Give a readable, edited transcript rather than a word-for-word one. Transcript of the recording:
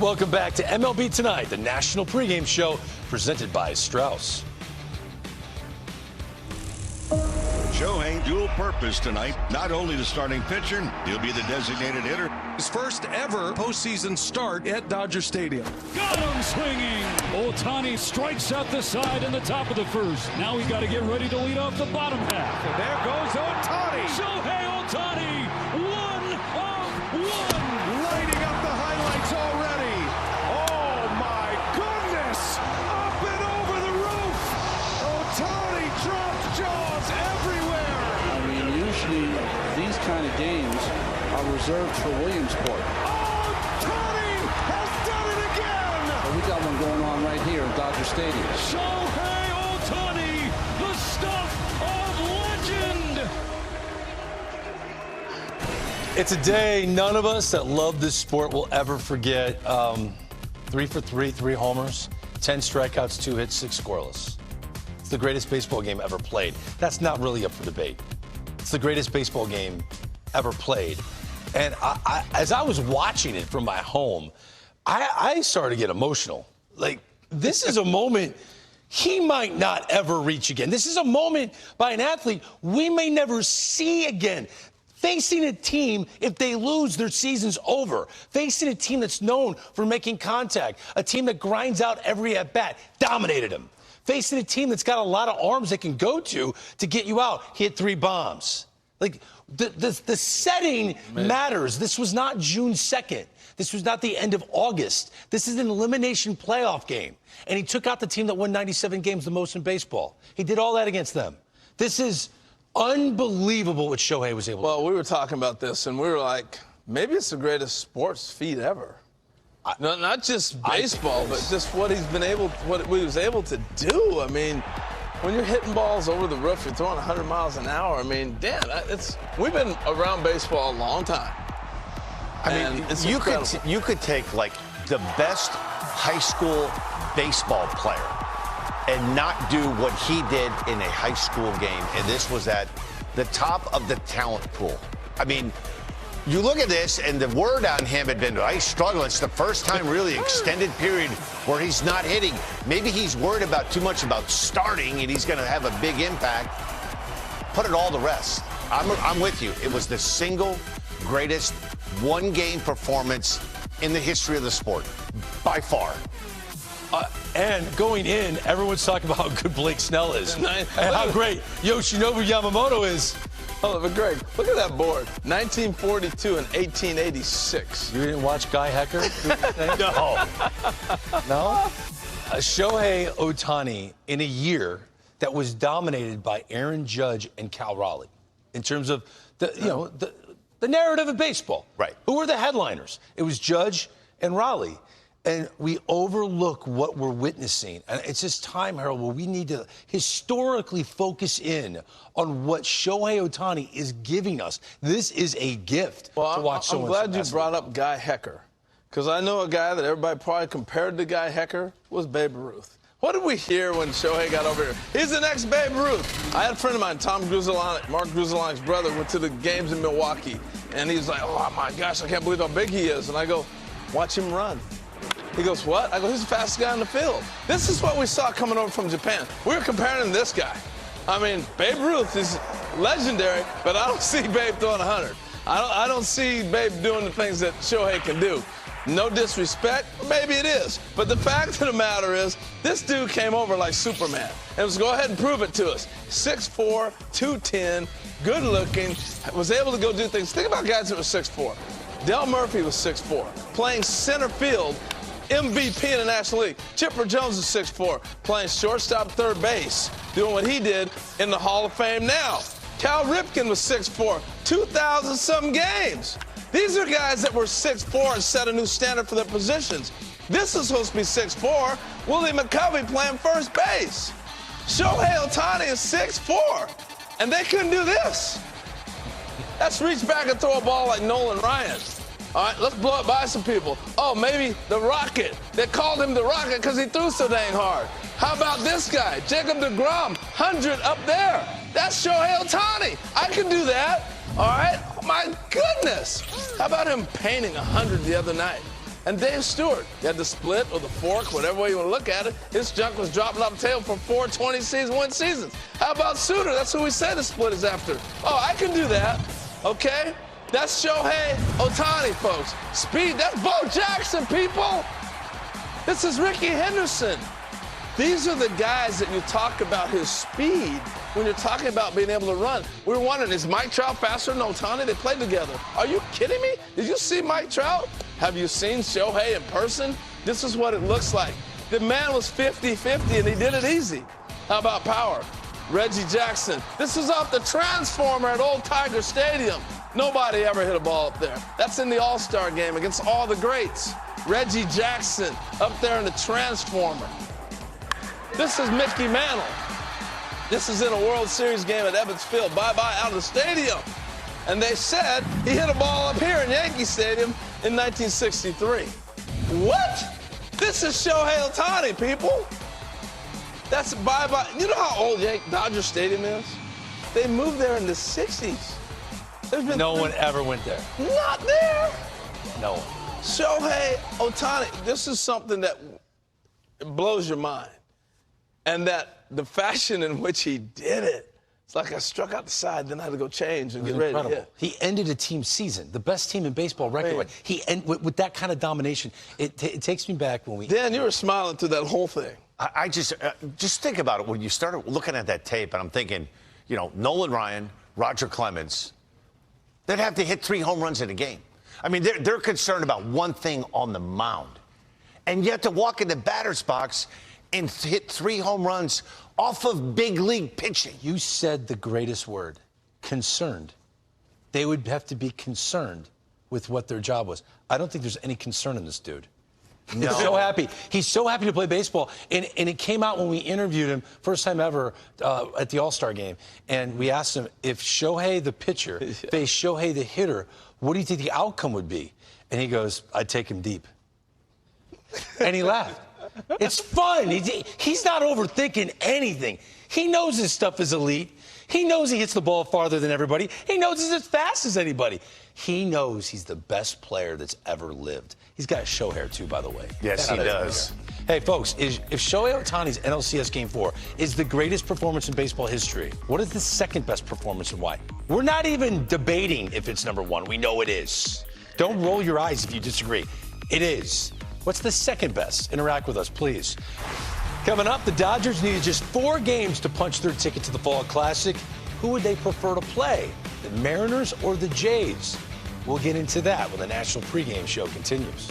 Welcome back to MLB Tonight, the national pregame show presented by Strauss. Shohei dual purpose tonight. Not only the starting pitcher, he'll be the designated hitter. His first ever postseason start at Dodger Stadium. Got him swinging. Ohtani strikes out the side in the top of the first. Now we got to get ready to lead off the bottom half. And there goes Ohtani. Shohei Ohtani, 1 of 1. Lighting up the highlights already. Oh my goodness. Up and over the roof. Ohtani drops jaws everywhere. I mean, usually these kind of games are reserved for Williamsport. Ohtani has done it again. But we got one going on right here in Dodger Stadium. Shohei Ohtani, the stuff of legend. It's a day none of us that love this sport will ever forget. 3 for 3, 3 homers, 10 strikeouts, 2 hits, 6 scoreless. It's the greatest baseball game ever played. That's not really up for debate. It's the greatest baseball game ever played. And as I was watching it from my home, I started to get emotional. Like, this is a moment he might not ever reach again. This is a moment by an athlete we may never see again. Facing a team, if they lose, their season's over. Facing a team that's known for making contact, a team that grinds out every at-bat, dominated him. Facing a team that's got a lot of arms they can go to get you out, hit 3 bombs. Like, the setting matters. This was not June 2nd. This was not the end of August. This is an elimination playoff game. And he took out the team that won 97 games, the most in baseball. He did all that against them. This is unbelievable what Shohei was able to do. Well, we were talking about this, and we were like, maybe it's the greatest sports feat ever. Not just baseball, but just what he was able to do. I mean, when you're hitting balls over the roof, you're throwing 100 miles an hour. I mean, damn, we've been around baseball a long time. I mean, you could take like the best high school baseball player and not do what he did in a high school game, and this was at the top of the talent pool. I mean, you look at this, and the word on him had been, he's struggling. It's the first time really extended period where he's not hitting. Maybe he's worried about too much about starting, and he's going to have a big impact. Put it all to rest. I'm with you. It was the single greatest one-game performance in the history of the sport, by far. And going in, everyone's talking about how good Blake Snell is and how great Yoshinobu Yamamoto is. Oh, but Greg, look at that board. 1942 and 1886. You didn't watch Guy Hecker? No. No? Shohei Ohtani in a year that was dominated by Aaron Judge and Cal Raleigh in terms of the narrative of baseball. Right. Who were the headliners? It was Judge and Raleigh. And we overlook what we're witnessing. And it's just time, Harold, where we need to historically focus in on what Shohei Ohtani is giving us. This is a gift to watch someone. I'm glad you brought up Guy Hecker, because I know a guy that everybody probably compared to Guy Hecker was Babe Ruth. What did we hear when Shohei got over here? He's the next Babe Ruth. I had a friend of mine, Tom Gruzelanic, Mark Gruzelanic brother, went to the games in Milwaukee, and he's like, oh, my gosh, I can't believe how big he is. And I go, watch him run. He goes, what? I go, he's the fastest guy in the field. This is what we saw coming over from Japan. We were comparing him to this guy. I mean, Babe Ruth is legendary, but I don't see Babe throwing 100. I don't see Babe doing the things that Shohei can do. No disrespect, maybe it is. But the fact of the matter is, this dude came over like Superman. And was go ahead and prove it to us. 6'4", 210, good looking, was able to go do things. Think about guys that were 6'4". Del Murphy was 6'4", playing center field, MVP in the National League. Chipper Jones is 6'4", playing shortstop, third base, doing what he did in the Hall of Fame now. Cal Ripken was 6'4", 2,000-some games. These are guys that were 6'4" and set a new standard for their positions. This is supposed to be 6'4", Willie McCovey playing first base. Shohei Ohtani is 6'4", and they couldn't do this. Let's reach back and throw a ball like Nolan Ryan. All right, let's blow it by some people. Oh, maybe the Rocket. They called him the Rocket because he threw so dang hard. How about this guy, Jacob deGrom, 100 up there. That's Shohei Ohtani. I can do that. All right? My goodness. How about him painting 100 the other night? And Dave Stewart, he had the split or the fork, whatever way you want to look at it. His junk was dropping off the table for 420 win seasons. How about Suter? That's who we say the split is after. Oh, I can do that, okay? That's Shohei Ohtani, folks. Speed, that's Bo Jackson, people. This is Ricky Henderson. These are the guys that you talk about his speed when you're talking about being able to run. We were wondering, is Mike Trout faster than Ohtani? They played together. Are you kidding me? Did you see Mike Trout? Have you seen Shohei in person? This is what it looks like. The man was 50-50 and he did it easy. How about power? Reggie Jackson. This is off the transformer at Old Tiger Stadium. Nobody ever hit a ball up there. That's in the All-Star game against all the greats. Reggie Jackson up there in the transformer. This is Mickey Mantle. This is in a World Series game at Ebbets Field. Bye-bye out of the stadium. And they said he hit a ball up here in Yankee Stadium in 1963. What? This is Shohei Ohtani, people. That's bye-bye. You know how old Dodger Stadium is? They moved there in the 60s. No one ever went there. Not there. No one. Shohei Ohtani. This is something that blows your mind. And that the fashion in which he did it, it's like I struck out the side, then I had to go change and get ready to hit. He ended a team season, the best team in baseball record. With that kind of domination, it takes me back when we... Dan, you were smiling through that whole thing. I just think about it. When you started looking at that tape, and I'm thinking, you know, Nolan Ryan, Roger Clemens, they'd have to hit 3 home runs in a game. I mean, they're concerned about one thing on the mound. And yet to walk in the batter's box and hit 3 home runs off of big league pitching. You said the greatest word, concerned. They would have to be concerned with what their job was. I don't think there's any concern in this dude. No. He's so happy. He's so happy to play baseball. And it came out when we interviewed him, first time ever, at the All-Star game. And we asked him, if Shohei the pitcher faced Shohei the hitter, what do you think the outcome would be? And he goes, I'd take him deep. And he laughed. It's fun. He's not overthinking anything. He knows his stuff is elite. He knows he hits the ball farther than everybody. He knows he's as fast as anybody. He knows he's the best player that's ever lived. He's got a show hair, too, by the way. Yes, he does. Hey, folks, if Shohei Ohtani's NLCS Game 4 is the greatest performance in baseball history, what is the second best performance and why? We're not even debating if it's number 1. We know it is. Don't roll your eyes if you disagree. It is. What's the second best? Interact with us, please. Coming up, the Dodgers needed just 4 games to punch their ticket to the Fall Classic. Who would they prefer to play, the Mariners or the Jays? We'll get into that when the National Pregame Show continues.